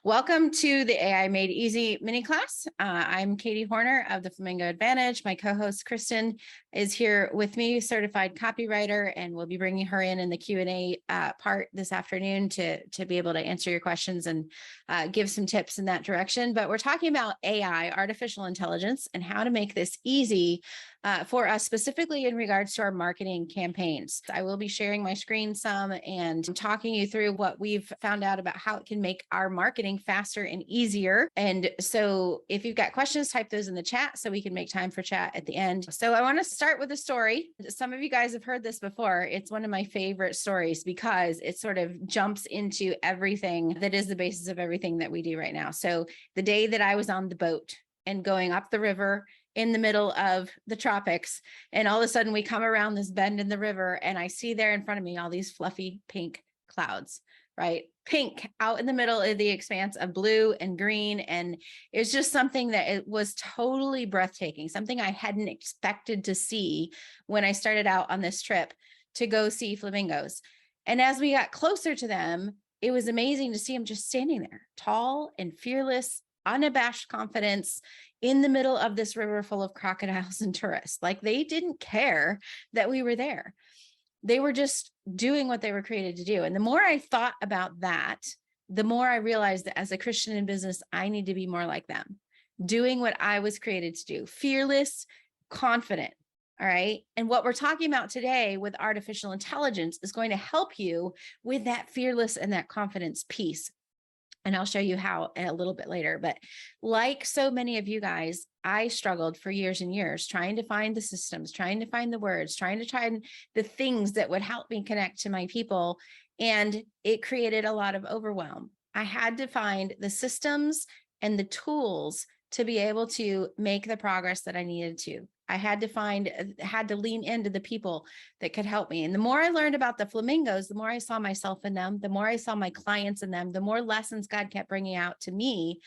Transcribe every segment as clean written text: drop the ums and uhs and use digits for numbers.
Welcome to the AI Made Easy mini class. I'm Katie Horner of the Flamingo Advantage. My co-host Kristen is here with me, certified copywriter, and we'll be bringing her in the Q&A part this afternoon to be able to answer your questions and give some tips in that direction. But we're talking about AI, artificial intelligence, and how to make this easy for us, specifically in regards to our marketing campaigns. I will be sharing my screen some and talking you through what we've found out about how it can make our marketing faster and easier. And so if you've got questions, type those in the chat so we can make time for chat at the end. So I want to start with a story. Some of you guys have heard this before. It's one of my favorite stories because it sort of jumps into everything that is the basis of everything that we do right now. So the day that I was on the boat and going up the river in the middle of the tropics, and all of a sudden we come around this bend in the river and I see there in front of me all these fluffy pink clouds, right? Pink out in the middle of the expanse of blue and green. And it's just something that it was totally breathtaking, something I hadn't expected to see when I started out on this trip to go see flamingos. And as we got closer to them, it was amazing to see them just standing there, tall and fearless, unabashed confidence in the middle of this river full of crocodiles and tourists. Like they didn't care that we were there. They were just doing what they were created to do. And the more I thought about that, the more I realized that as a Christian in business, I need to be more like them, doing what I was created to do, fearless, confident. All right. And what we're talking about today with artificial intelligence is going to help you with that fearless and that confidence piece. And I'll show you how a little bit later. But like so many of you guys, I struggled for years and years trying to find the systems, trying to find the words, trying to find the things that would help me connect to my people. And it created a lot of overwhelm. I had to find the systems and the tools to be able to make the progress that I needed to. I had to lean into the people that could help me. And the more I learned about the flamingos, the more I saw myself in them, the more I saw my clients in them, the more lessons God kept bringing out to me.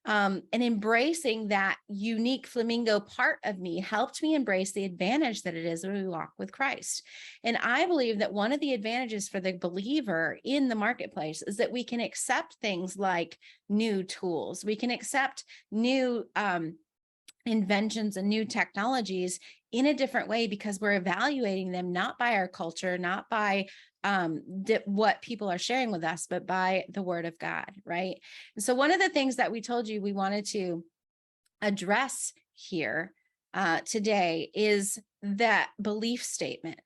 And embracing that unique flamingo part of me helped me embrace the advantage that it is when we walk with Christ. And I believe that one of the advantages for the believer in the marketplace is that we can accept things like new tools. We can accept new inventions and new technologies in a different way because we're evaluating them not by our culture, not by what people are sharing with us, but by the word of God, right? And so one of the things that we told you we wanted to address here today is that belief statement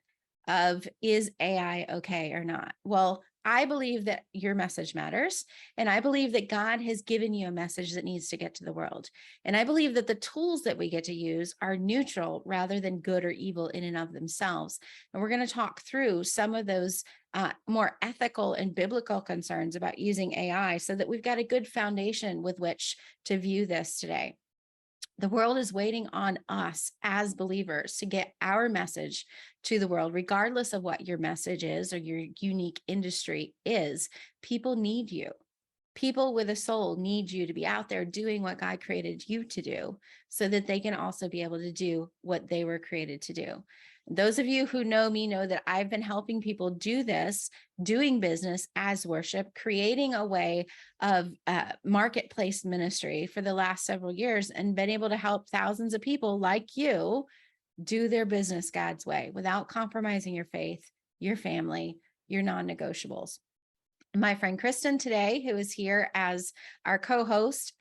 of, is AI okay or not? Well, I believe that your message matters. And I believe that God has given you a message that needs to get to the world. And I believe that the tools that we get to use are neutral rather than good or evil in and of themselves. And we're going to talk through some of those more ethical and biblical concerns about using AI so that we've got a good foundation with which to view this today. The world is waiting on us as believers to get our message to the world, regardless of what your message is or your unique industry is. People need you. People with a soul need you to be out there doing what God created you to do so that they can also be able to do what they were created to do. Those of you who know me know that I've been helping people do this, doing business as worship, creating a way of marketplace ministry for the last several years and been able to help thousands of people like you do their business God's way without compromising your faith, your family, your non-negotiables. My friend Kristen today, who is here as our co-host,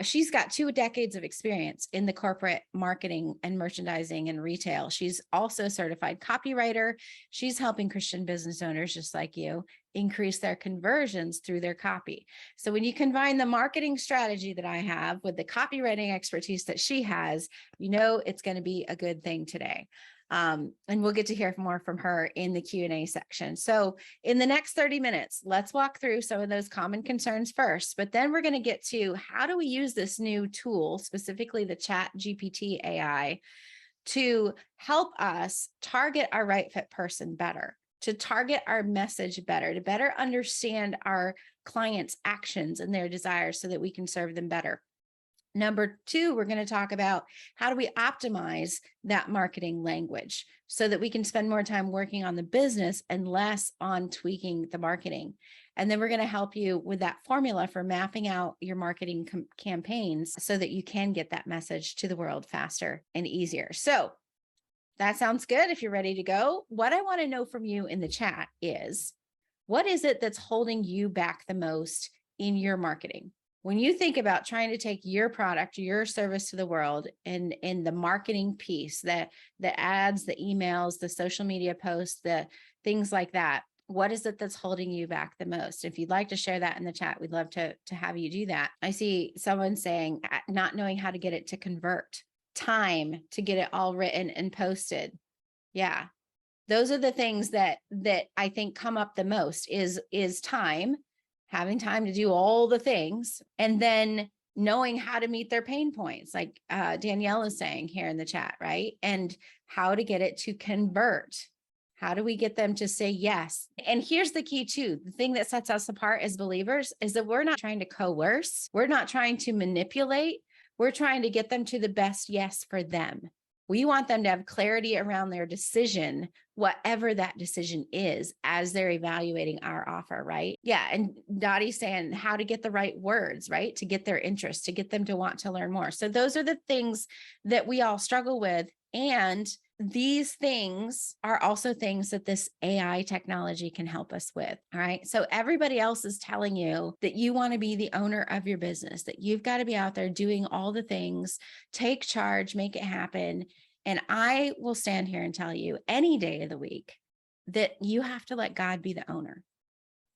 she's got 2 decades of experience in the corporate marketing and merchandising and retail. She's also a certified copywriter. She's helping Christian business owners just like you increase their conversions through their copy. So when you combine the marketing strategy that I have with the copywriting expertise that she has, you know it's going to be a good thing today. And we'll get to hear more from her in the Q&A section. So in the next 30 minutes, let's walk through some of those common concerns first, but then we're going to get to how do we use this new tool, specifically the ChatGPT AI, to help us target our right fit person better, to target our message better, to better understand our clients' actions and their desires so that we can serve them better. Number 2, we're going to talk about how do we optimize that marketing language so that we can spend more time working on the business and less on tweaking the marketing. And then we're going to help you with that formula for mapping out your marketing campaigns so that you can get that message to the world faster and easier. So that sounds good. If you're ready to go, what I want to know from you in the chat is, what is it that's holding you back the most in your marketing? When you think about trying to take your product, your service to the world, and in the marketing piece, the ads, the emails, the social media posts, the things like that, what is it that's holding you back the most? If you'd like to share that in the chat, we'd love to have you do that. I see someone saying not knowing how to get it to convert, time to get it all written and posted. Yeah. Those are the things that I think come up the most is time, having time to do all the things, and then knowing how to meet their pain points, like Danielle is saying here in the chat, right? And how to get it to convert. How do we get them to say yes? And here's the key too. The thing that sets us apart as believers is that we're not trying to coerce. We're not trying to manipulate. We're trying to get them to the best yes for them. We want them to have clarity around their decision, whatever that decision is, as they're evaluating our offer, right? Yeah. And Dottie's saying how to get the right words, right? To get their interest, to get them to want to learn more. So those are the things that we all struggle with. And these things are also things that this AI technology can help us with. All right. So everybody else is telling you that you want to be the owner of your business, that you've got to be out there doing all the things, take charge, make it happen. And I will stand here and tell you any day of the week that you have to let God be the owner.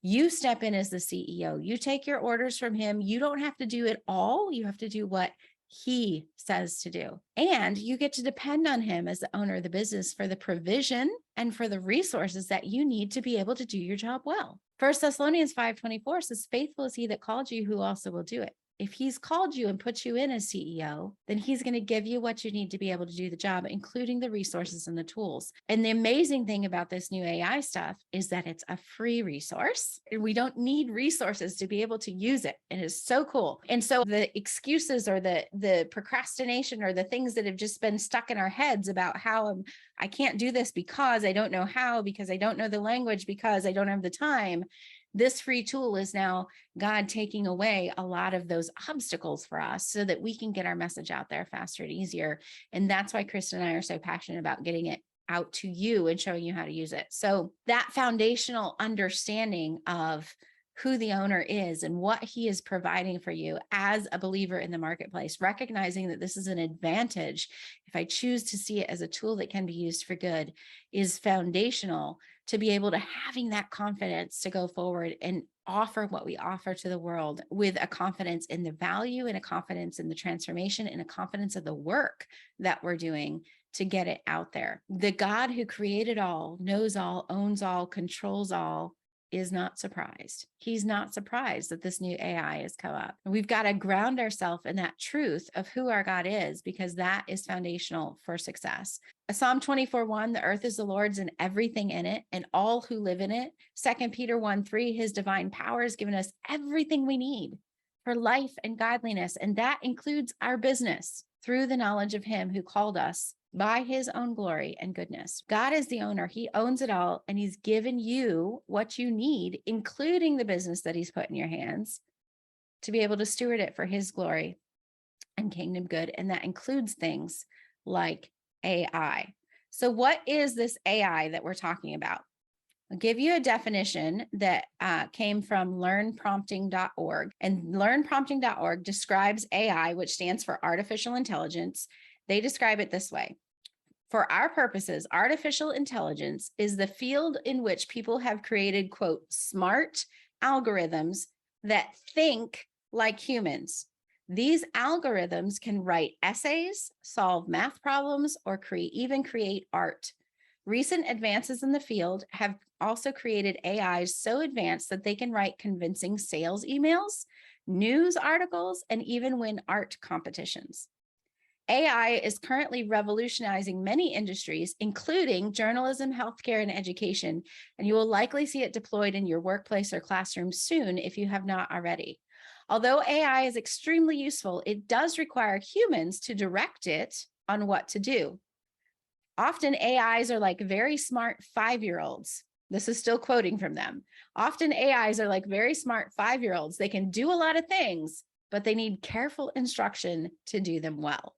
You step in as the CEO. You take your orders from him. You don't have to do it all. You have to do what he says to do. And you get to depend on him as the owner of the business for the provision and for the resources that you need to be able to do your job well. 1 Thessalonians 5:24 says, faithful is he that called you, who also will do it. If he's called you and put you in as CEO, then he's going to give you what you need to be able to do the job, including the resources and the tools. And the amazing thing about this new AI stuff is that it's a free resource. We don't need resources to be able to use it. It is so cool. And so the excuses or the procrastination or the things that have just been stuck in our heads about how I can't do this because I don't know how, because I don't know the language, because I don't have the time. This free tool is now God taking away a lot of those obstacles for us so that we can get our message out there faster and easier. And that's why Kristen and I are so passionate about getting it out to you and showing you how to use it. So that foundational understanding of who the owner is and what he is providing for you as a believer in the marketplace, recognizing that this is an advantage, if I choose to see it as a tool that can be used for good, is foundational to be able to having that confidence to go forward and offer what we offer to the world with a confidence in the value and a confidence in the transformation and a confidence of the work that we're doing to get it out there. The God who created all, knows all, owns all, controls all, is not surprised. He's not surprised that this new AI has come up. And we've got to ground ourselves in that truth of who our God is, because that is foundational for success. Psalm 24:1, the earth is the Lord's and everything in it, and all who live in it. 2 Peter 1:3, his divine power has given us everything we need for life and godliness. And that includes our business through the knowledge of him who called us by his own glory and goodness. God is the owner. He owns it all. And he's given you what you need, including the business that he's put in your hands, to be able to steward it for his glory and kingdom good. And that includes things like AI. So what is this AI that we're talking about? I'll give you a definition that came from learnprompting.org. And learnprompting.org describes AI, which stands for artificial intelligence. They describe it this way. For our purposes, artificial intelligence is the field in which people have created, quote, smart algorithms that think like humans. These algorithms can write essays, solve math problems, or even create art. Recent advances in the field have also created AIs so advanced that they can write convincing sales emails, news articles, and even win art competitions. AI is currently revolutionizing many industries, including journalism, healthcare, and education, and you will likely see it deployed in your workplace or classroom soon if you have not already. Although AI is extremely useful, it does require humans to direct it on what to do. Often AIs are like very smart 5-year-olds This is still quoting from them. Often AIs are like very smart 5-year-olds. They can do a lot of things, but they need careful instruction to do them well.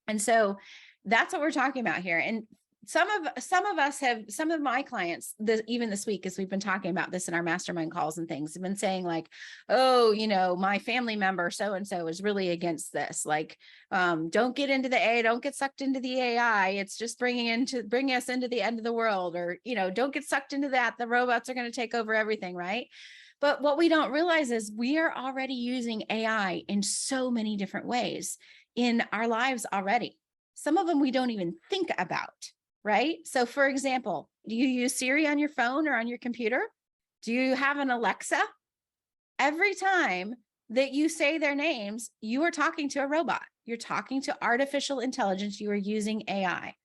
And so that's what we're talking about here. And some of my clients, even this week, as we've been talking about this in our mastermind calls and things, have been saying like, oh, my family member so-and-so is really against this. Like, don't get into the AI, don't get sucked into the AI. It's just bringing us into the end of the world, or, don't get sucked into that. The robots are going to take over everything, right? But what we don't realize is we are already using AI in so many different ways in our lives already. Some of them we don't even think about. Right? So for example, do you use Siri on your phone or on your computer? Do you have an Alexa? Every time that you say their names, you are talking to a robot. You're talking to artificial intelligence. You are using AI.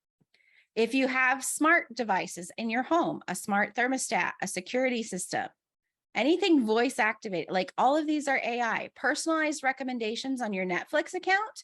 If you have smart devices in your home, a smart thermostat, a security system, anything voice activated, like all of these are AI. Personalized recommendations on your Netflix account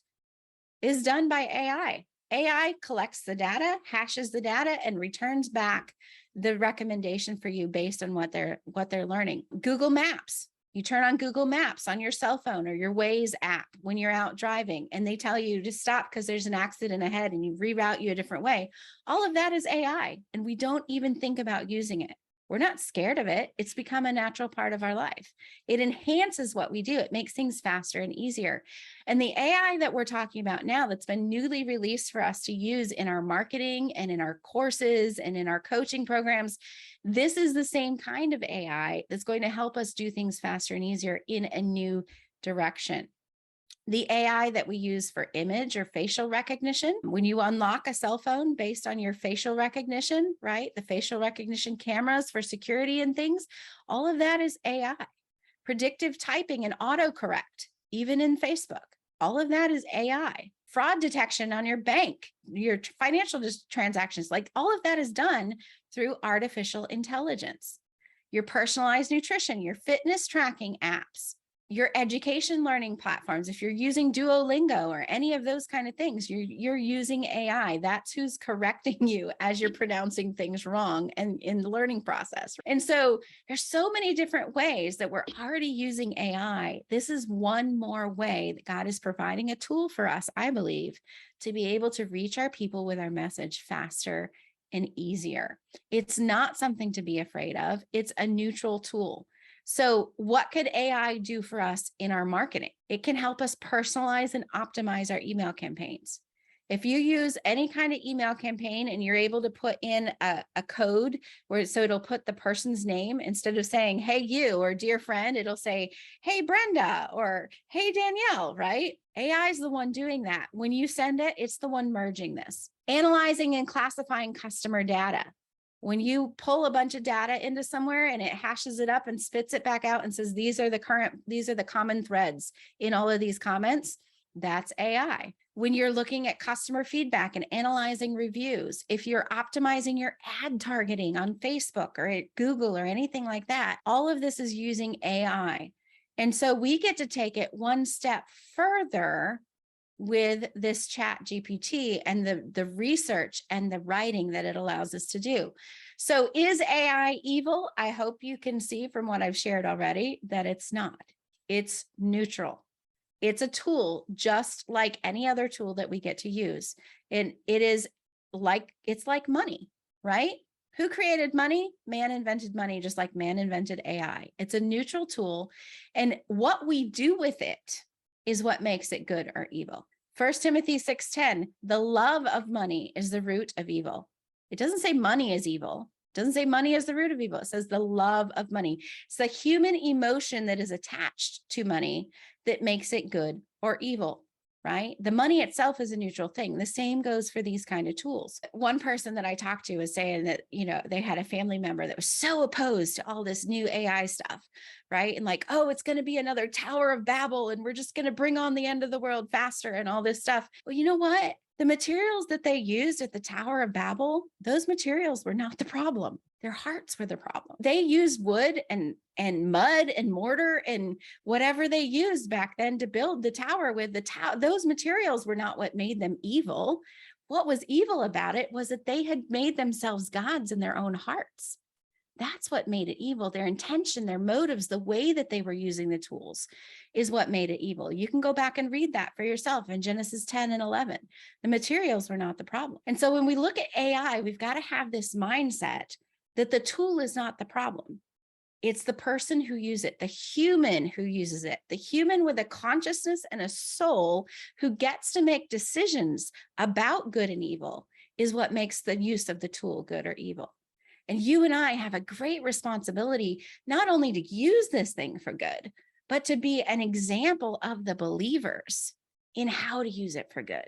is done by AI. AI collects the data, hashes the data, and returns back the recommendation for you based on what they're learning. Google Maps. You turn on Google Maps on your cell phone or your Waze app when you're out driving, and they tell you to stop because there's an accident ahead, and you reroute you a different way. All of that is AI, and we don't even think about using it. We're not scared of it. It's become a natural part of our life. It enhances what we do. It makes things faster and easier. And the AI that we're talking about now, that's been newly released for us to use in our marketing and in our courses and in our coaching programs, this is the same kind of AI that's going to help us do things faster and easier in a new direction. The AI that we use for image or facial recognition, when you unlock a cell phone based on your facial recognition, right? The facial recognition cameras for security and things, all of that is AI. Predictive typing and autocorrect, even in Facebook, all of that is AI. Fraud detection on your bank, your financial transactions, like all of that is done through artificial intelligence. Your personalized nutrition, your fitness tracking apps, your education learning platforms. If you're using Duolingo or any of those kind of things, you're using AI. That's who's correcting you as you're pronouncing things wrong and in the learning process. And so there's so many different ways that we're already using AI. This is one more way that God is providing a tool for us, I believe, to be able to reach our people with our message faster and easier. It's not something to be afraid of. It's a neutral tool. So what could AI do for us in our marketing? It can help us personalize and optimize our email campaigns. If you use any kind of email campaign and you're able to put in a code so it'll put the person's name, instead of saying, hey, you, or dear friend, it'll say, hey, Brenda, or hey, Danielle, right? AI is the one doing that. When you send it, it's the one merging this. Analyzing and classifying customer data. When you pull a bunch of data into somewhere and it hashes it up and spits it back out and says, these are the common threads in all of these comments, that's AI. When you're looking at customer feedback and analyzing reviews, if you're optimizing your ad targeting on Facebook or at Google or anything like that, all of this is using AI. And so we get to take it one step further with this Chat GPT and the research and the writing that it allows us to do. So is AI evil? I hope you can see from what I've shared already that it's not. It's neutral. It's a tool just like any other tool that we get to use. And it's like money, right? Who created money? Man invented money, just like man invented AI. It's a neutral tool. And what we do with it is what makes it good or evil. 1 Timothy 6:10, the love of money is the root of evil. It doesn't say money is evil. It doesn't say money is the root of evil. It says the love of money. It's the human emotion that is attached to money that makes it good or evil, right? The money itself is a neutral thing. The same goes for these kind of tools. One person that I talked to was saying that, they had a family member that was so opposed to all this new AI stuff, right? And like, oh, it's going to be another Tower of Babel and we're just going to bring on the end of the world faster and all this stuff. Well, you know what? The materials that they used at the Tower of Babel, those materials were not the problem. Their hearts were the problem. They used wood and mud and mortar and whatever they used back then to build the tower with the tower. Those materials were not what made them evil. What was evil about it was that they had made themselves gods in their own hearts. That's what made it evil. Their intention, their motives, the way that they were using the tools is what made it evil. You can go back and read that for yourself in Genesis 10 and 11. The materials were not the problem. And so when we look at AI, we've got to have this mindset that the tool is not the problem. It's the person who uses it, the human who uses it, the human with a consciousness and a soul who gets to make decisions about good and evil is what makes the use of the tool good or evil. And you and I have a great responsibility, not only to use this thing for good, but to be an example of the believers in how to use it for good,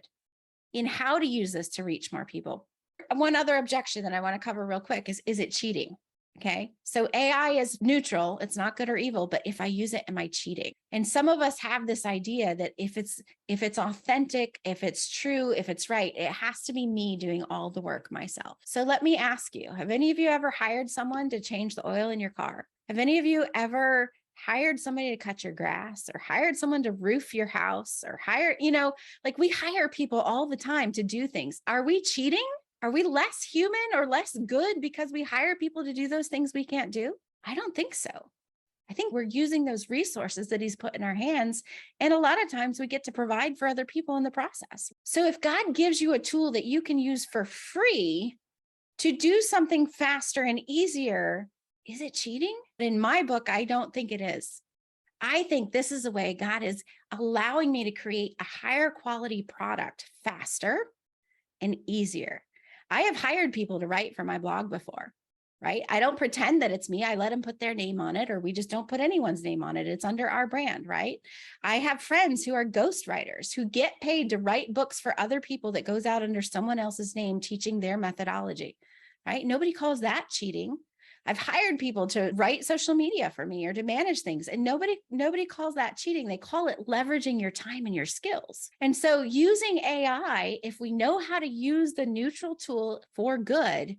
in how to use this to reach more people. One other objection that I want to cover real quick is it cheating? Okay, so AI is neutral. It's not good or evil, but if I use it, am I cheating? And some of us have this idea that if it's authentic, if it's true, if it's right, it has to be me doing all the work myself. So let me ask you, have any of you ever hired someone to change the oil in your car? Have any of you ever hired somebody to cut your grass or hired someone to roof your house or like we hire people all the time to do things? Are we cheating? Are we less human or less good because we hire people to do those things we can't do? I don't think so. I think we're using those resources that he's put in our hands. And a lot of times we get to provide for other people in the process. So if God gives you a tool that you can use for free to do something faster and easier, is it cheating? In my book, I don't think it is. I think this is a way God is allowing me to create a higher quality product faster and easier. I have hired people to write for my blog before, right? I don't pretend that it's me. I let them put their name on it, or we just don't put anyone's name on it. It's under our brand, right? I have friends who are ghostwriters who get paid to write books for other people that goes out under someone else's name, teaching their methodology, right? Nobody calls that cheating. I've hired people to write social media for me or to manage things, and nobody calls that cheating. They call it leveraging your time and your skills. And so using AI, if we know how to use the neutral tool for good,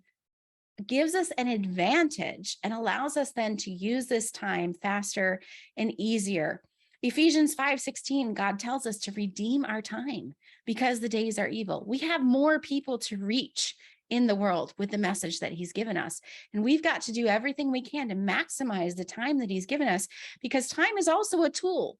gives us an advantage and allows us then to use this time faster and easier. Ephesians 5:16, God tells us to redeem our time because the days are evil. We have more people to reach in the world with the message that he's given us. And we've got to do everything we can to maximize the time that he's given us, because time is also a tool,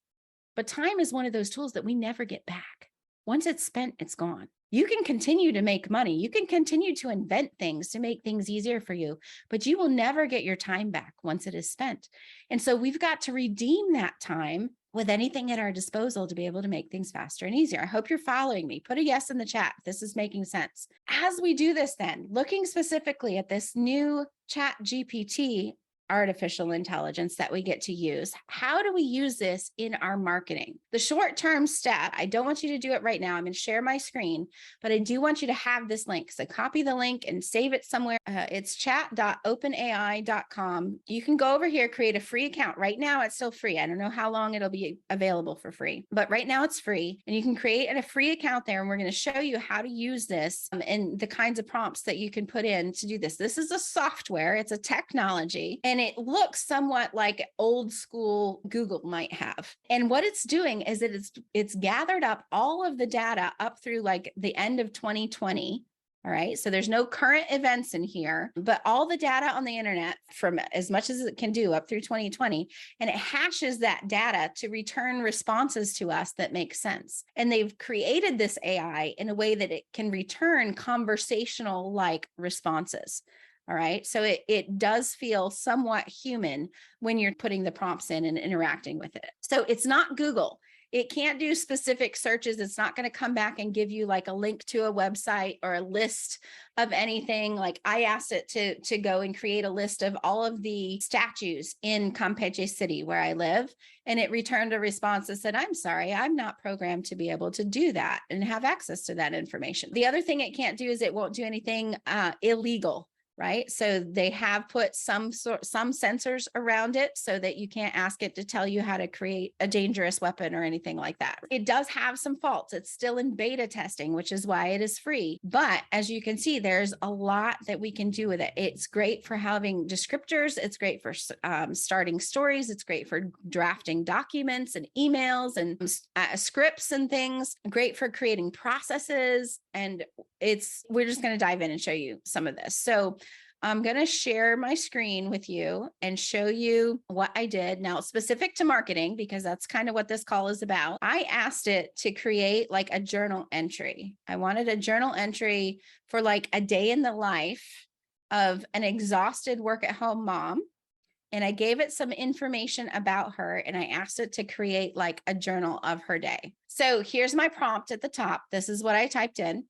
but time is one of those tools that we never get back. Once it's spent, it's gone. You can continue to make money. You can continue to invent things to make things easier for you, but you will never get your time back once it is spent. And so we've got to redeem that time with anything at our disposal to be able to make things faster and easier. I hope you're following me. Put a yes in the chat if this is making sense. As we do this then, looking specifically at this new ChatGPT artificial intelligence that we get to use, how do we use this in our marketing? The short-term step, I don't want you to do it right now. I'm going to share my screen, but I do want you to have this link. So copy the link and save it somewhere. It's chat.openai.com. You can go over here, create a free account. Right now, it's still free. I don't know how long it'll be available for free, but right now it's free. And you can create a free account there. And we're going to show you how to use this and the kinds of prompts that you can put in to do this. This is a software. It's a technology. And it looks somewhat like old school Google might have. And what it's doing is that it's gathered up all of the data up through like the end of 2020. All right. So there's no current events in here, but all the data on the internet from as much as it can do up through 2020, and it hashes that data to return responses to us that make sense. And they've created this AI in a way that it can return conversational like responses. All right. So it does feel somewhat human when you're putting the prompts in and interacting with it. So it's not Google. It can't do specific searches. It's not going to come back and give you like a link to a website or a list of anything. Like I asked it to go and create a list of all of the statues in Campeche City where I live. And it returned a response that said, I'm sorry, I'm not programmed to be able to do that and have access to that information. The other thing it can't do is it won't do anything illegal. Right. So they have put some sensors around it so that you can't ask it to tell you how to create a dangerous weapon or anything like that. It does have some faults. It's still in beta testing, which is why it is free. But as you can see, there's a lot that we can do with it. It's great for having descriptors. It's great for starting stories. It's great for drafting documents and emails and scripts and things. Great for creating processes. And we're just going to dive in and show you some of this. So I'm going to share my screen with you and show you what I did. Now, specific to marketing, because that's kind of what this call is about. I asked it to create like a journal entry. I wanted a journal entry for like a day in the life of an exhausted work at home mom. And I gave it some information about her and I asked it to create like a journal of her day. So here's my prompt at the top. This is what I typed in.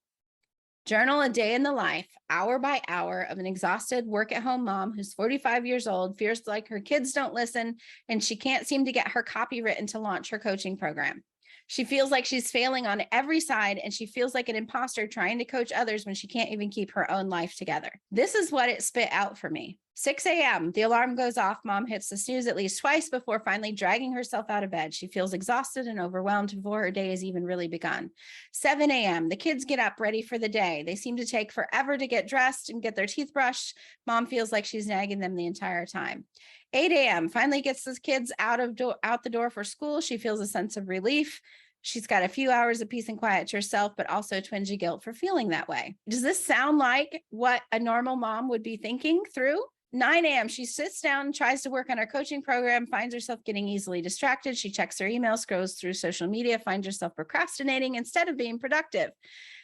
Journal a day in the life, hour by hour, of an exhausted work at home mom who's 45 years old, feels like her kids don't listen, and she can't seem to get her copy written to launch her coaching program. She feels like she's failing on every side, and she feels like an imposter trying to coach others when she can't even keep her own life together. This is what it spit out for me. 6 a.m. The alarm goes off. Mom hits the snooze at least twice before finally dragging herself out of bed. She feels exhausted and overwhelmed before her day has even really begun. 7 a.m. The kids get up ready for the day. They seem to take forever to get dressed and get their teeth brushed. Mom feels like she's nagging them the entire time. 8 a.m. finally gets the kids out the door for school. She feels a sense of relief. She's got a few hours of peace and quiet to herself, but also twingy guilt for feeling that way. Does this sound like what a normal mom would be thinking through? 9 a.m. She sits down and tries to work on her coaching program, finds herself getting easily distracted. She checks her email, scrolls through social media, finds herself procrastinating instead of being productive.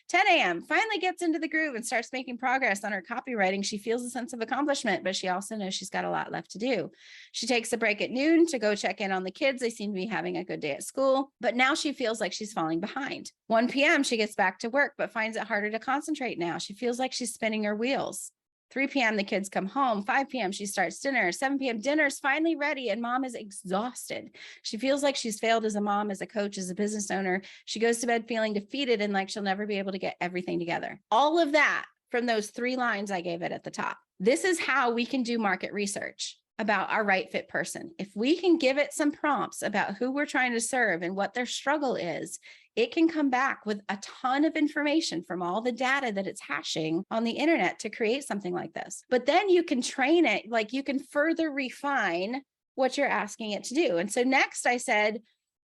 10 a.m. finally gets into the groove and starts making progress on her copywriting. She feels a sense of accomplishment, but she also knows she's got a lot left to do. She takes a break at noon to go check in on the kids. They seem to be having a good day at school, but now she feels like she's falling behind. 1 p.m. she gets back to work, but finds it harder to concentrate now. She feels like she's spinning her wheels. 3 p.m. the kids come home. 5 p.m. she starts dinner. 7 p.m. dinner is finally ready and mom is exhausted. She feels like she's failed as a mom, as a coach, as a business owner. She goes to bed feeling defeated and like she'll never be able to get everything together. All of that from those 3 lines I gave it at the top. This is how we can do market research about our right fit person. If we can give it some prompts about who we're trying to serve and what their struggle is, it can come back with a ton of information from all the data that it's hashing on the internet to create something like this. But then you can train it, like you can further refine what you're asking it to do. And so next I said,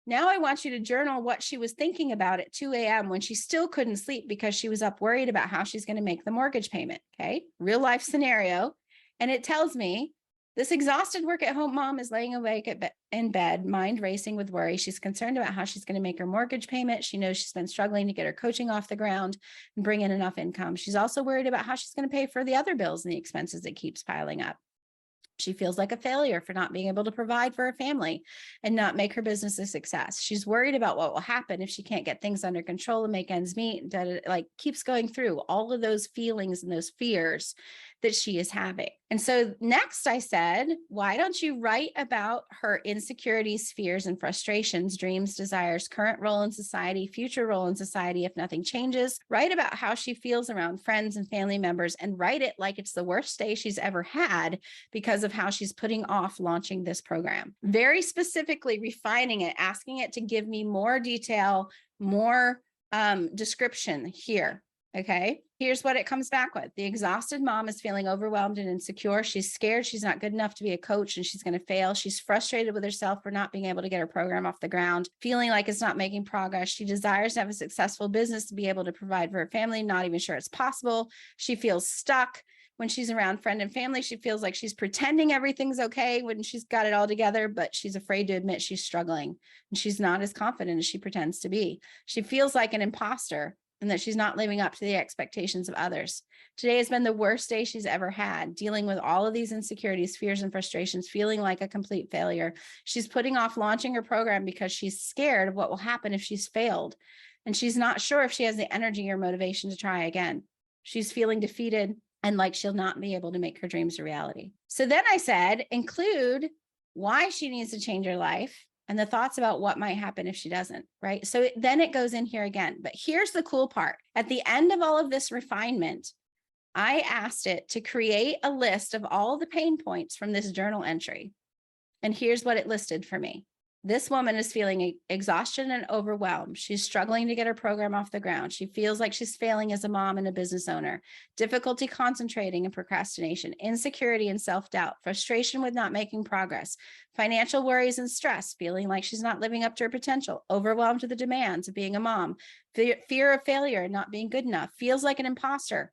now I want you to journal what she was thinking about at 2 a.m. when she still couldn't sleep because she was up worried about how she's going to make the mortgage payment. Okay. Real life scenario. And it tells me, this exhausted work at home mom is laying awake in bed, mind racing with worry. She's concerned about how she's going to make her mortgage payment. She knows she's been struggling to get her coaching off the ground and bring in enough income. She's also worried about how she's going to pay for the other bills and the expenses that keeps piling up. She feels like a failure for not being able to provide for her family and not make her business a success. She's worried about what will happen if she can't get things under control and make ends meet. Like keeps going through all of those feelings and those fears that she is having. And so next I said, why don't you write about her insecurities, fears, and frustrations, dreams, desires, current role in society, future role in society if nothing changes. Write about how she feels around friends and family members and write it like it's the worst day she's ever had because of how she's putting off launching this program. Very specifically refining it, asking it to give me more detail, more description here. Okay, here's what it comes back with. The exhausted mom is feeling overwhelmed and insecure. She's scared she's not good enough to be a coach and she's going to fail. She's frustrated with herself for not being able to get her program off the ground, feeling like it's not making progress. She desires to have a successful business to be able to provide for her family, not even sure it's possible. She feels stuck. When she's around friend and family, she feels like she's pretending everything's okay when she's got it all together, but she's afraid to admit she's struggling and she's not as confident as she pretends to be. She feels like an imposter and that she's not living up to the expectations of others. Today has been the worst day she's ever had, dealing with all of these insecurities, fears, and frustrations, feeling like a complete failure. She's putting off launching her program because she's scared of what will happen if she's failed. And she's not sure if she has the energy or motivation to try again. She's feeling defeated and like she'll not be able to make her dreams a reality. So then I said, include why she needs to change her life and the thoughts about what might happen if she doesn't, right? So then it goes in here again. But here's the cool part. At the end of all of this refinement, I asked it to create a list of all the pain points from this journal entry. And here's what it listed for me. This woman is feeling exhaustion and overwhelmed. She's struggling to get her program off the ground. She feels like she's failing as a mom and a business owner. Difficulty concentrating and procrastination, insecurity and self-doubt, frustration with not making progress, financial worries and stress, feeling like she's not living up to her potential, overwhelmed with the demands of being a mom, fear of failure and not being good enough, feels like an imposter,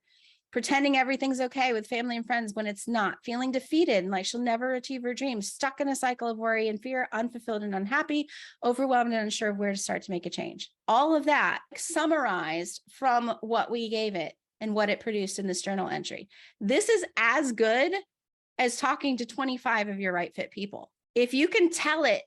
pretending everything's okay with family and friends when it's not, feeling defeated and like she'll never achieve her dreams, stuck in a cycle of worry and fear, unfulfilled and unhappy, overwhelmed and unsure of where to start to make a change. All of that summarized from what we gave it and what it produced in this journal entry. This is as good as talking to 25 of your right fit people. If you can tell it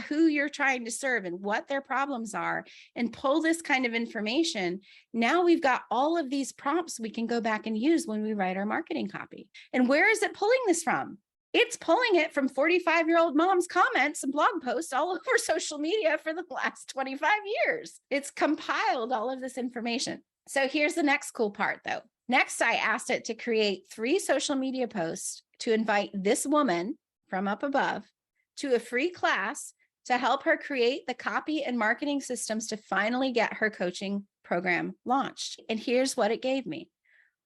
who you're trying to serve and what their problems are and pull this kind of information, now we've got all of these prompts we can go back and use when we write our marketing copy. And where is it pulling this from? It's pulling it from 45-year-old mom's comments and blog posts all over social media for the last 25 years. It's compiled all of this information. So here's the next cool part though. Next, I asked it to create 3 social media posts to invite this woman from up above to a free class to help her create the copy and marketing systems to finally get her coaching program launched. And here's what it gave me.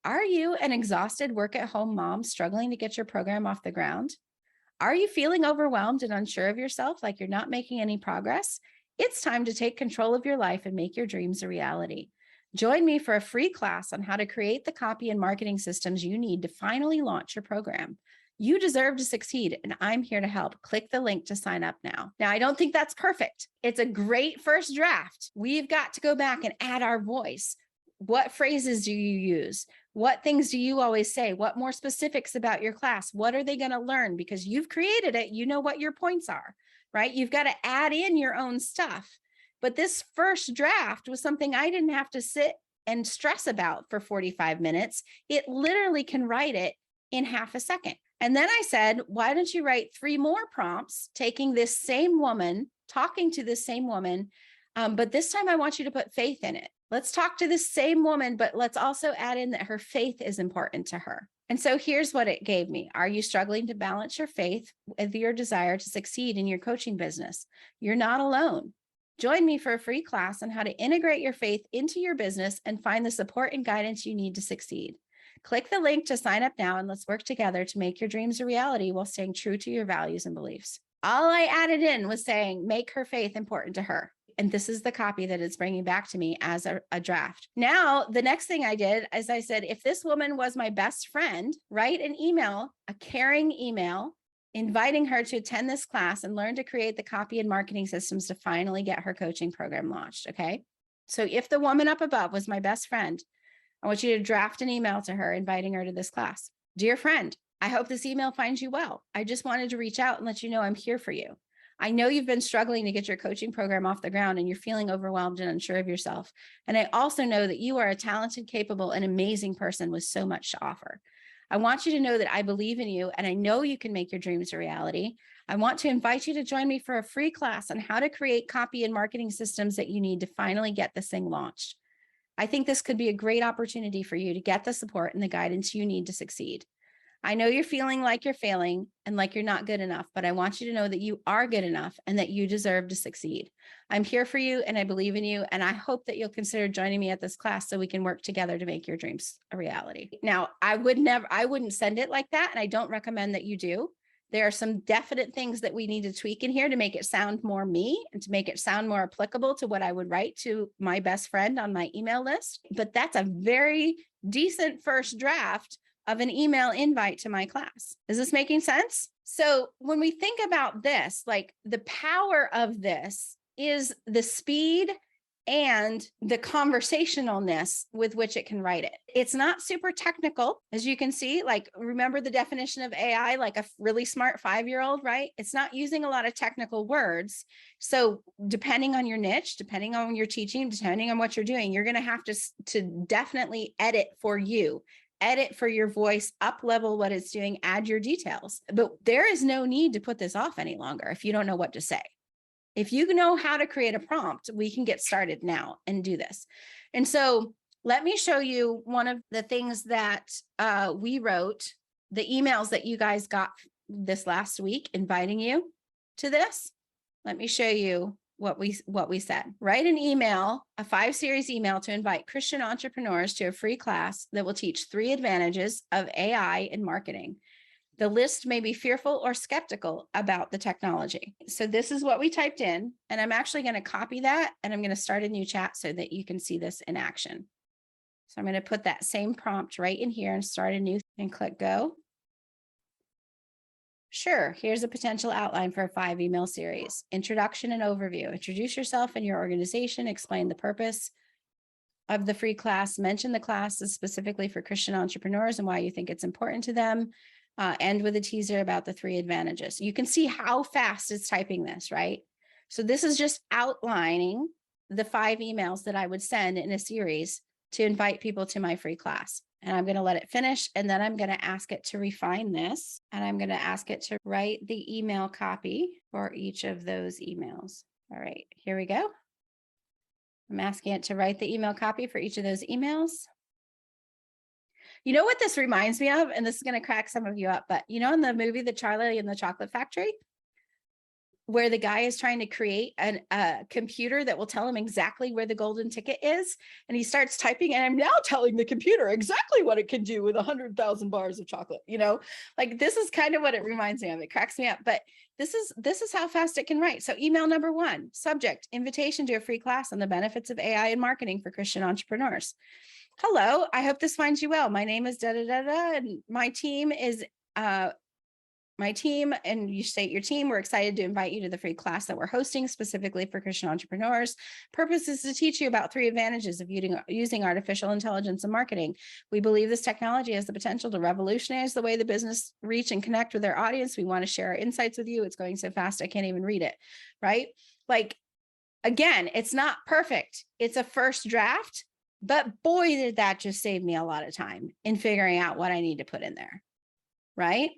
Are you an exhausted work-at-home mom struggling to get your program off the ground? Are you feeling overwhelmed and unsure of yourself, like you're not making any progress? It's time to take control of your life and make your dreams a reality. Join me for a free class on how to create the copy and marketing systems you need to finally launch your program. You deserve to succeed, and I'm here to help. Click the link to sign up now. Now, I don't think that's perfect. It's a great first draft. We've got to go back and add our voice. What phrases do you use? What things do you always say? What more specifics about your class? What are they going to learn? Because you've created it, you know what your points are, right? You've got to add in your own stuff. But this first draft was something I didn't have to sit and stress about for 45 minutes. It literally can write it in half a second. And then I said, why don't you write 3 more prompts, taking this same woman, talking to this same woman, but this time I want you to put faith in it. Let's talk to this same woman, but let's also add in that her faith is important to her. And so here's what it gave me. Are you struggling to balance your faith with your desire to succeed in your coaching business? You're not alone. Join me for a free class on how to integrate your faith into your business and find the support and guidance you need to succeed. Click the link to sign up now and let's work together to make your dreams a reality while staying true to your values and beliefs. All I added in was saying, make her faith important to her. And this is the copy that it's bringing back to me as a draft. Now, the next thing I did is I said, if this woman was my best friend, write an email, a caring email, inviting her to attend this class and learn to create the copy and marketing systems to finally get her coaching program launched. Okay. So if the woman up above was my best friend, I want you to draft an email to her, inviting her to this class. Dear friend, I hope this email finds you well. I just wanted to reach out and let you know I'm here for you. I know you've been struggling to get your coaching program off the ground and you're feeling overwhelmed and unsure of yourself. And I also know that you are a talented, capable, and amazing person with so much to offer. I want you to know that I believe in you and I know you can make your dreams a reality. I want to invite you to join me for a free class on how to create copy and marketing systems that you need to finally get this thing launched. I think this could be a great opportunity for you to get the support and the guidance you need to succeed. I know you're feeling like you're failing and like you're not good enough, but I want you to know that you are good enough and that you deserve to succeed. I'm here for you and I believe in you. And I hope that you'll consider joining me at this class so we can work together to make your dreams a reality. Now, I wouldn't send it like that. And I don't recommend that you do. There are some definite things that we need to tweak in here to make it sound more me and to make it sound more applicable to what I would write to my best friend on my email list. But that's a very decent first draft of an email invite to my class. Is this making sense? So when we think about this, like the power of this is the speed and the conversationalness with which it can write it. It's not super technical, as you can see, like remember the definition of AI, like a really smart 5-year-old, right? It's not using a lot of technical words. So depending on your niche, depending on your teaching, depending on what you're doing, you're going to have to definitely edit for you. Edit for your voice, up level what it's doing, add your details. But there is no need to put this off any longer if you don't know what to say. If you know how to create a prompt, we can get started now and do this. And so let me show you one of the things that we wrote, the emails that you guys got this last week, inviting you to this. Let me show you what we said. Write an email, a 5-series email to invite Christian entrepreneurs to a free class that will teach 3 advantages of AI in marketing. The list may be fearful or skeptical about the technology. So this is what we typed in, and I'm actually going to copy that and I'm going to start a new chat so that you can see this in action. So I'm going to put that same prompt right in here and start a new and click go. Sure, here's a potential outline for a 5 email series. Introduction and overview. Introduce yourself and your organization, explain the purpose of the free class, mention the class is specifically for Christian entrepreneurs and why you think it's important to them. End with a teaser about the 3 advantages. You can see how fast it's typing this, right? So this is just outlining the 5 emails that I would send in a series to invite people to my free class. And I'm going to let it finish. And then I'm going to ask it to refine this. And I'm going to ask it to write the email copy for each of those emails. All right, here we go. I'm asking it to write the email copy for each of those emails. You know what this reminds me of? And this is going to crack some of you up, but you know, in the movie, The Charlie and the Chocolate Factory, where the guy is trying to create a computer that will tell him exactly where the golden ticket is. And he starts typing, and I'm now telling the computer exactly what it can do with 100,000 bars of chocolate. You know, like this is kind of what it reminds me of. It cracks me up, but this is how fast it can write. So email number 1, subject, invitation to a free class on the benefits of AI and marketing for Christian entrepreneurs. Hello, I hope this finds you well. My name is da-da-da-da, and my team is, and you state your team. We're excited to invite you to the free class that we're hosting specifically for Christian entrepreneurs. Purpose is to teach you about 3 advantages of using artificial intelligence in marketing. We believe this technology has the potential to revolutionize the way the business reach and connect with their audience. We want to share our insights with you. It's going so fast, I can't even read it, right? Like, again, it's not perfect. It's a first draft, but boy, did that just save me a lot of time in figuring out what I need to put in there, right?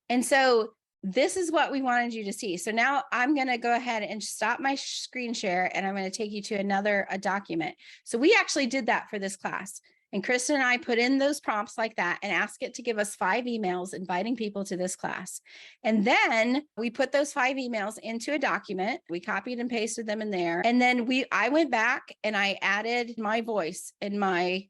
And so this is what we wanted you to see. So now I'm going to go ahead and stop my screen share, and I'm going to take you to a document. So we actually did that for this class. And Kristen and I put in those prompts like that and asked it to give us 5 emails inviting people to this class. And then we put those 5 emails into a document. We copied and pasted them in there. And then I went back and I added my voice and my,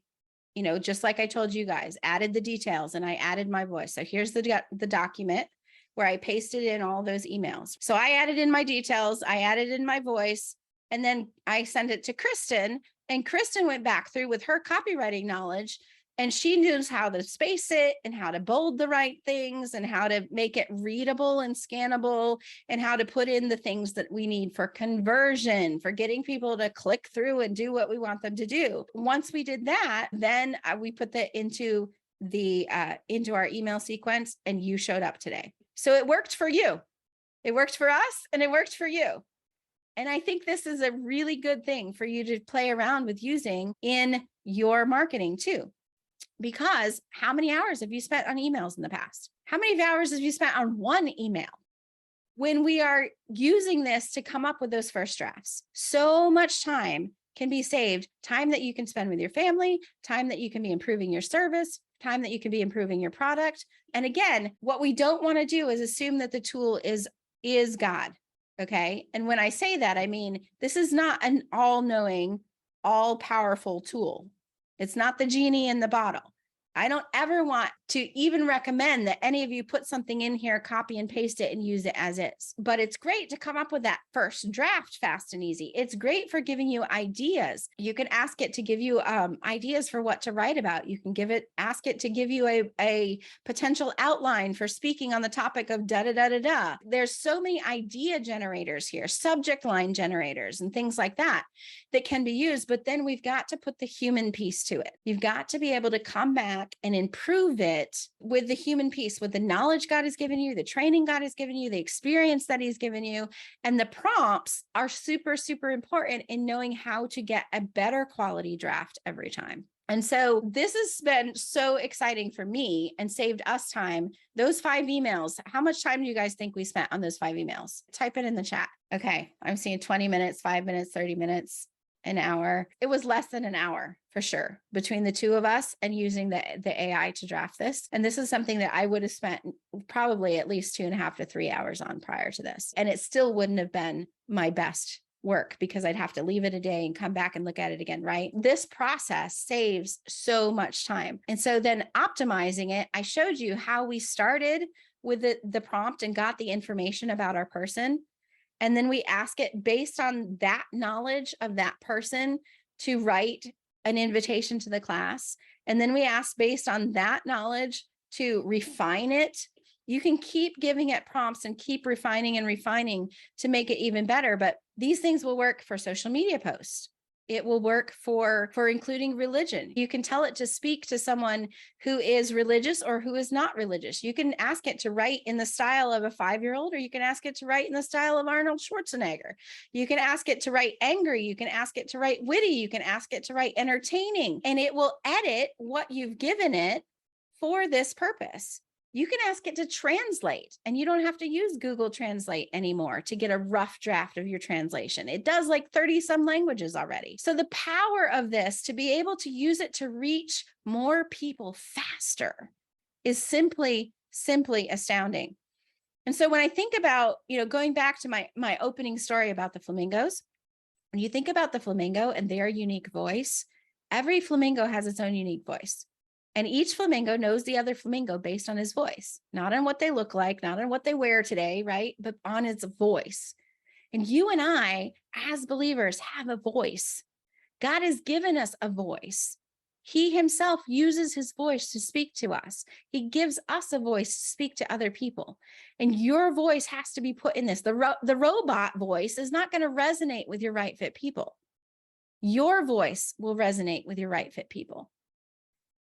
you know, just like I told you guys, added the details and I added my voice. So here's the document where I pasted in all those emails. So I added in my details, I added in my voice, and then I sent it to Kristen, and Kristen went back through with her copywriting knowledge, and she knows how to space it and how to bold the right things and how to make it readable and scannable and how to put in the things that we need for conversion, for getting people to click through and do what we want them to do. Once we did that, then we put that into our email sequence, and you showed up today. So it worked for you. It worked for us and it worked for you. And I think this is a really good thing for you to play around with using in your marketing too. Because how many hours have you spent on emails in the past? How many hours have you spent on one email? When we are using this to come up with those first drafts, so much time can be saved, time that you can spend with your family, time that you can be improving your service, time that you can be improving your product. And again, what we don't want to do is assume that the tool is God. Okay. And when I say that, I mean, this is not an all-knowing, all-powerful tool. It's not the genie in the bottle. I don't ever want to even recommend that any of you put something in here, copy and paste it and use it as is. But it's great to come up with that first draft fast and easy. It's great for giving you ideas. You can ask it to give you ideas for what to write about. You can ask it to give you a potential outline for speaking on the topic of da-da-da-da-da. There's so many idea generators here, subject line generators and things like that can be used. But then we've got to put the human piece to it. You've got to be able to come back and improve it with the human piece, with the knowledge God has given you, the training God has given you, the experience that he's given you. And the prompts are super, super important in knowing how to get a better quality draft every time. And so this has been so exciting for me and saved us time. Those 5 emails, how much time do you guys think we spent on those 5 emails? Type it in the chat. Okay, I'm seeing 20 minutes, 5 minutes, 30 minutes. An hour. It was less than an hour for sure between the 2 of us and using the AI to draft this. And this is something that I would have spent probably at least 2.5 to 3 hours on prior to this. And it still wouldn't have been my best work because I'd have to leave it a day and come back and look at it again, right? This process saves so much time. And so then optimizing it, I showed you how we started with the prompt and got the information about our person. And then we ask it based on that knowledge of that person to write an invitation to the class, and then we ask based on that knowledge to refine it. You can keep giving it prompts and keep refining and refining to make it even better. But these things will work for social media posts. It will work for including religion. You can tell it to speak to someone who is religious or who is not religious. You can ask it to write in the style of a 5-year-old, or you can ask it to write in the style of Arnold Schwarzenegger. You can ask it to write angry. You can ask it to write witty. You can ask it to write entertaining, and it will edit what you've given it for this purpose. You can ask it to translate, and you don't have to use Google Translate anymore to get a rough draft of your translation. It does like 30 some languages already. So the power of this, to be able to use it to reach more people faster, is simply astounding. And so when I think about, going back to my opening story about the flamingos, when you think about the flamingo and their unique voice, every flamingo has its own unique voice. And each flamingo knows the other flamingo based on his voice, not on what they look like, not on what they wear today, right? But on its voice. And you and I, as believers, have a voice. God has given us a voice. He himself uses his voice to speak to us. He gives us a voice to speak to other people. And your voice has to be put in this. The robot voice is not going to resonate with your right fit people. Your voice will resonate with your right fit people.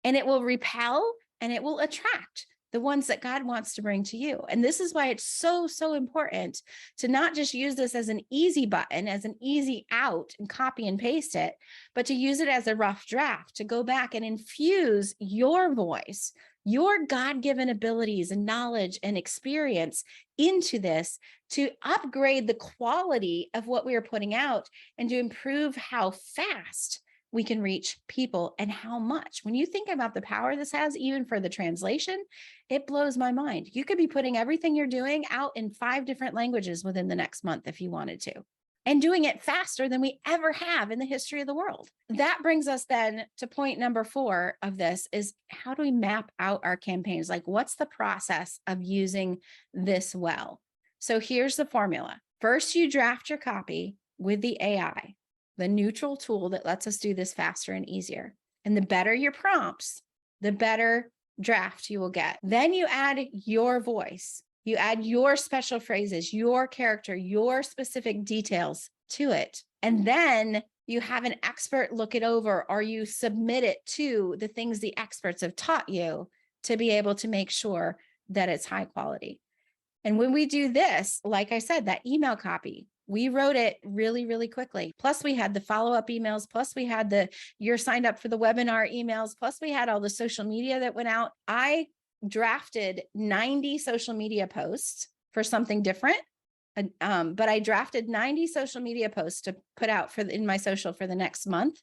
And it will repel and it will attract the ones that God wants to bring to you. And this is why it's so, so important to not just use this as an easy button, as an easy out and copy and paste it, but to use it as a rough draft, to go back and infuse your voice, your God-given abilities and knowledge and experience into this, to upgrade the quality of what we are putting out and to improve how fast we can reach people and how much. When you think about the power this has, even for the translation, it blows my mind. You could be putting everything you're doing out in 5 different languages within the next month if you wanted to, and doing it faster than we ever have in the history of the world. That brings us then to point number 4 of this, is how do we map out our campaigns? Like, what's the process of using this well? So here's the formula. First, you draft your copy with the AI, the neutral tool that lets us do this faster and easier. And the better your prompts, the better draft you will get. Then you add your voice. You add your special phrases, your character, your specific details to it. And then you have an expert look it over, or you submit it to the things the experts have taught you to be able to make sure that it's high quality. And when we do this, like I said, that email copy, we wrote it really, really quickly. Plus we had the follow-up emails. Plus we had you're signed up for the webinar emails. Plus we had all the social media that went out. I drafted 90 social media posts for something different. But I drafted 90 social media posts to put out in my social for the next month,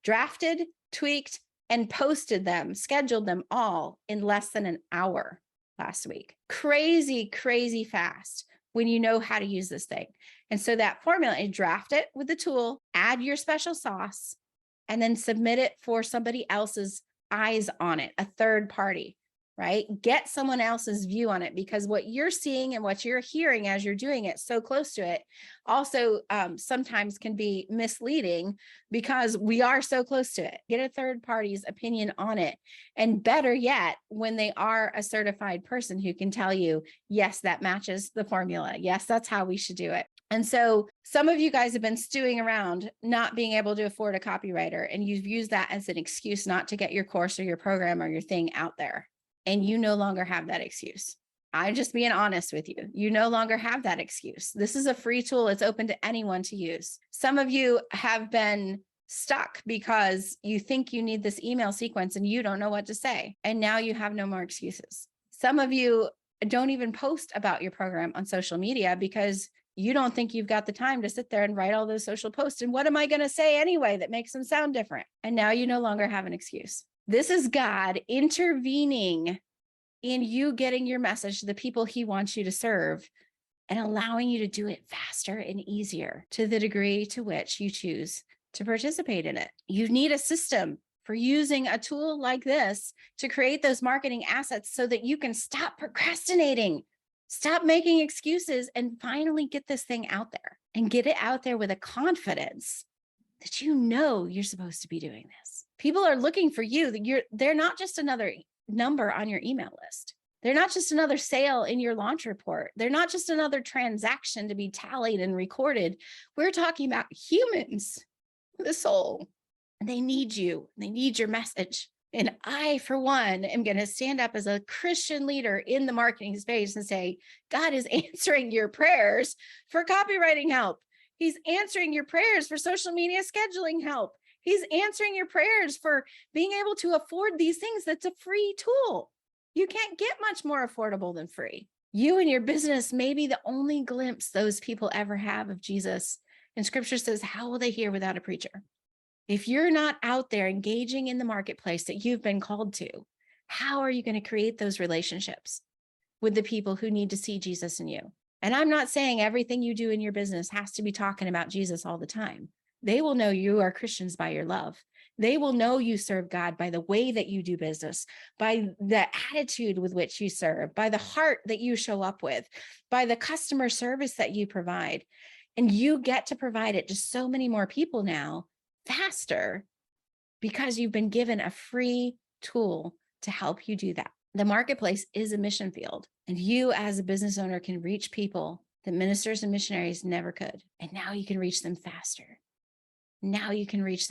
drafted, tweaked, and posted them, scheduled them all in less than an hour last week. Crazy, crazy fast when you know how to use this thing. And so that formula, you draft it with the tool, add your special sauce, and then submit it for somebody else's eyes on it, a third party, right? Get someone else's view on it, because what you're seeing and what you're hearing as you're doing it so close to it also sometimes can be misleading, because we are so close to it. Get a third party's opinion on it. And better yet, when they are a certified person who can tell you, yes, that matches the formula. Yes, that's how we should do it. And so some of you guys have been stewing around not being able to afford a copywriter, and you've used that as an excuse not to get your course or your program or your thing out there. And you no longer have that excuse. I'm just being honest with you. You no longer have that excuse. This is a free tool. It's open to anyone to use. Some of you have been stuck because you think you need this email sequence and you don't know what to say. And now you have no more excuses. Some of you don't even post about your program on social media because you don't think you've got the time to sit there and write all those social posts. And what am I going to say anyway that makes them sound different? And now you no longer have an excuse. This is God intervening in you getting your message to the people he wants you to serve, and allowing you to do it faster and easier to the degree to which you choose to participate in it. You need a system for using a tool like this to create those marketing assets so that you can stop procrastinating, stop making excuses, and finally get this thing out there, and get it out there with a confidence that you know you're supposed to be doing this. People are looking for you. They're not just another number on your email list. They're not just another sale in your launch report. They're not just another transaction to be tallied and recorded. We're talking about humans, the soul. They need you. They need your message. And I, for one, am going to stand up as a Christian leader in the marketing space and say, God is answering your prayers for copywriting help. He's answering your prayers for social media scheduling help. He's answering your prayers for being able to afford these things. That's a free tool. You can't get much more affordable than free. You and your business may be the only glimpse those people ever have of Jesus. And scripture says, how will they hear without a preacher? If you're not out there engaging in the marketplace that you've been called to, how are you going to create those relationships with the people who need to see Jesus in you? And I'm not saying everything you do in your business has to be talking about Jesus all the time. They will know you are Christians by your love. They will know you serve God by the way that you do business, by the attitude with which you serve, by the heart that you show up with, by the customer service that you provide. And you get to provide it to so many more people now faster because you've been given a free tool to help you do that. The marketplace is a mission field, and you as a business owner can reach people that ministers and missionaries never could. And now you can reach them faster. Now you can reach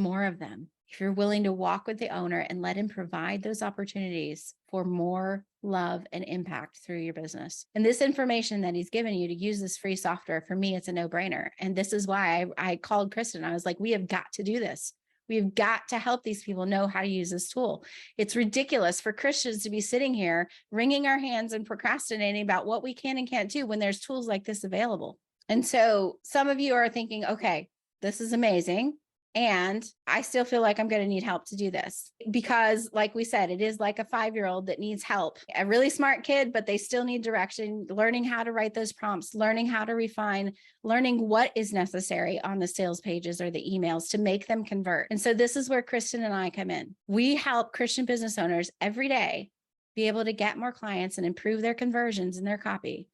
more of them. If you're willing to walk with the owner and let him provide those opportunities for more love and impact through your business. And this information that he's given you to use this free software, for me, it's a no-brainer. And this is why I called Kristen. I was like, we have got to do this. We've got to help these people know how to use this tool. It's ridiculous for Christians to be sitting here wringing our hands and procrastinating about what we can and can't do when there's tools like this available. And so some of you are thinking, okay, this is amazing. And I still feel like I'm going to need help to do this because, like we said, it is like a 5-year-old that needs help, a really smart kid, but they still need direction, learning how to write those prompts, learning how to refine, learning what is necessary on the sales pages or the emails to make them convert. And so this is where Kristen and I come in. We help Christian business owners every day be able to get more clients and improve their conversions and their copy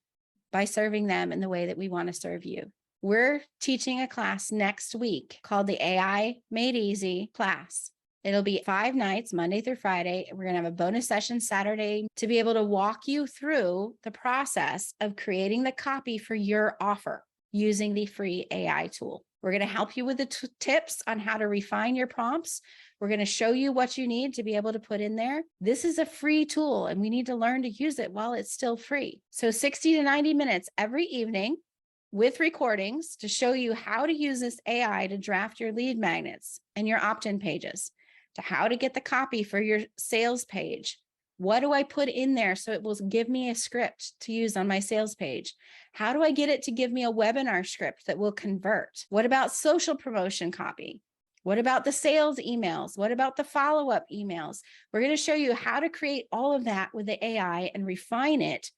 by serving them in the way that we want to serve you. We're teaching a class next week called the AI Made Easy class. It'll be 5 nights, Monday through Friday. We're going to have a bonus session Saturday to be able to walk you through the process of creating the copy for your offer using the free AI tool. We're going to help you with the tips on how to refine your prompts. We're going to show you what you need to be able to put in there. This is a free tool, and we need to learn to use it while it's still free. So 60 to 90 minutes every evening, with recordings to show you how to use this AI to draft your lead magnets and your opt-in pages, to how to get the copy for your sales page. What do I put in there so it will give me a script to use on my sales page? How do I get it to give me a webinar script that will convert? What about social promotion copy? What about the sales emails? What about the follow-up emails? We're going to show you how to create all of that with the AI and refine it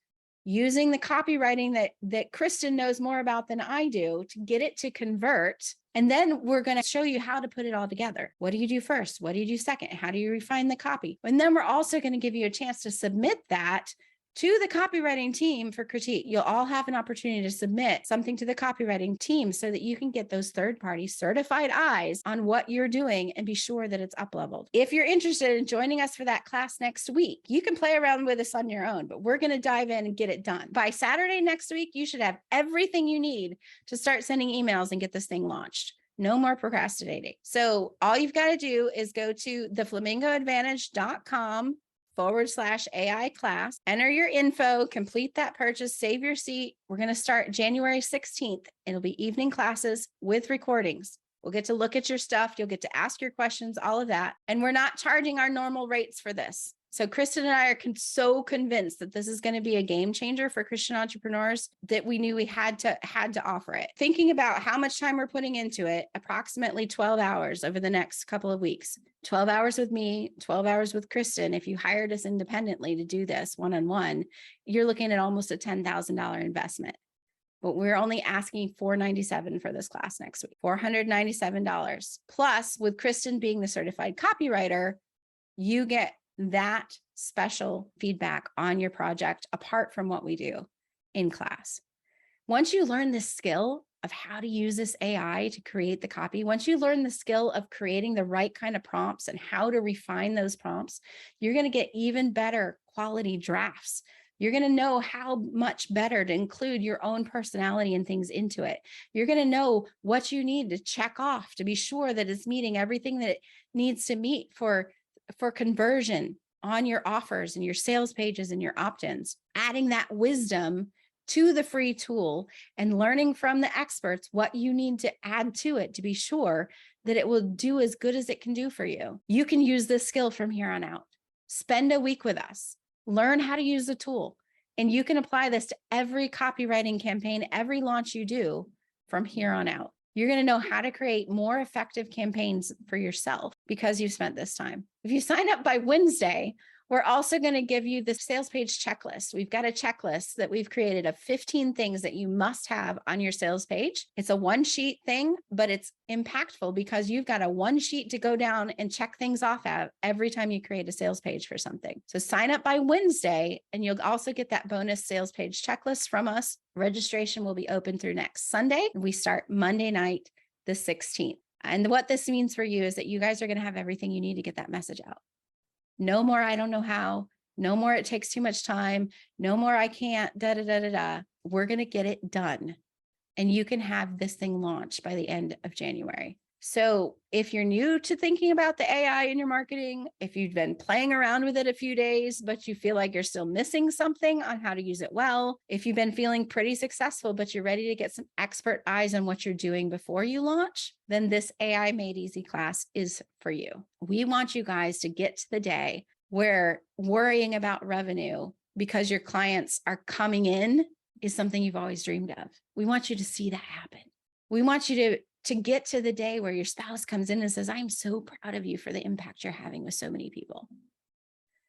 using the copywriting that Kristen knows more about than I do to get it to convert. And then we're going to show you how to put it all together. What do you do first? What do you do second? How do you refine the copy? And then we're also going to give you a chance to submit that to the copywriting team for critique. You'll all have an opportunity to submit something to the copywriting team so that you can get those third-party certified eyes on what you're doing and be sure that it's up-leveled. If you're interested in joining us for that class next week, you can play around with us on your own, but we're going to dive in and get it done. By Saturday next week, you should have everything you need to start sending emails and get this thing launched. No more procrastinating. So all you've got to do is go to theflamingoadvantage.com/AI class, enter your info, complete that purchase, save your seat. We're going to start January 16th. It'll be evening classes with recordings. We'll get to look at your stuff. You'll get to ask your questions, all of that. And we're not charging our normal rates for this. So Kristen and I are so convinced that this is going to be a game changer for Christian entrepreneurs that we knew we had to offer it. Thinking about how much time we're putting into it, approximately 12 hours over the next couple of weeks. 12 hours with me, 12 hours with Kristen. If you hired us independently to do this one-on-one, you're looking at almost a $10,000 investment. But we're only asking $497 for this class next week, $497. Plus, with Kristen being the certified copywriter, you get that special feedback on your project apart from what we do in class. Once you learn this skill, of how to use this AI to create the copy, once you learn the skill of creating the right kind of prompts and how to refine those prompts, you're going to get even better quality drafts. You're going to know how much better to include your own personality and things into it. You're going to know what you need to check off to be sure that it's meeting everything that it needs to meet for conversion on your offers and your sales pages and your opt-ins. Adding that wisdom to the free tool and learning from the experts what you need to add to it to be sure that it will do as good as it can do for you. You can use this skill from here on out. Spend a week with us. Learn how to use the tool, and you can apply this to every copywriting campaign, every launch you do from here on out. You're going to know how to create more effective campaigns for yourself because you've spent this time. If you sign up by Wednesday, we're also going to give you the sales page checklist. We've got a checklist that we've created of 15 things that you must have on your sales page. It's a one sheet thing, but it's impactful because you've got a one sheet to go down and check things off at every time you create a sales page for something. So sign up by Wednesday, and you'll also get that bonus sales page checklist from us. Registration will be open through next Sunday. We start Monday night, the 16th. And what this means for you is that you guys are going to have everything you need to get that message out. No more, I don't know how. No more, it takes too much time. No more, I can't, We're going to get it done. And you can have this thing launched by the end of January. So if you're new to thinking about the AI in your marketing, if you've been playing around with it a few days, but you feel like you're still missing something on how to use it well, if you've been feeling pretty successful, but you're ready to get some expert eyes on what you're doing before you launch, then this AI Made Easy class is for you. We want you guys to get to the day where worrying about revenue because your clients are coming in is something you've always dreamed of. We want you to see that happen. We want you to get to the day where your spouse comes in and says, I'm so proud of you for the impact you're having with so many people.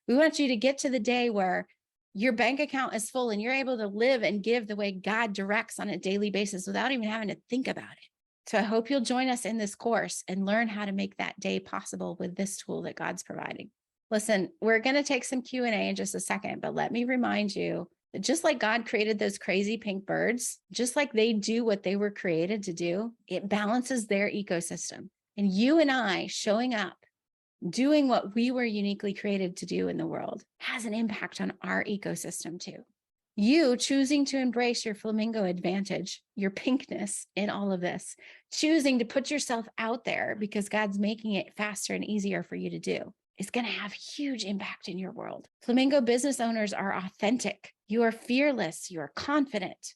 We want you to get to the day where your bank account is full and you're able to live and give the way God directs on a daily basis without even having to think about it. So I hope you'll join us in this course and learn how to make that day possible with this tool that God's providing. Listen, we're going to take some Q&A in just a second, but let me remind you that just like God created those crazy pink birds, just like they do what they were created to do, it balances their ecosystem. And you and I showing up, doing what we were uniquely created to do in the world has an impact on our ecosystem too. You choosing to embrace your flamingo advantage, your pinkness in all of this, choosing to put yourself out there because God's making it faster and easier for you to do, is going to have huge impact in your world. Flamingo business owners are authentic. You are fearless. You are confident.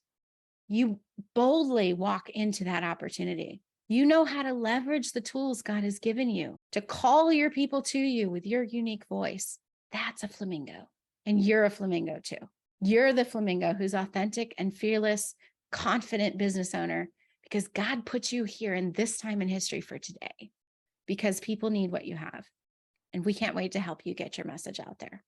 You boldly walk into that opportunity. You know how to leverage the tools God has given you to call your people to you with your unique voice. That's a flamingo. And you're a flamingo too. You're the flamingo who's authentic and fearless, confident business owner because God put you here in this time in history for today because people need what you have. And we can't wait to help you get your message out there.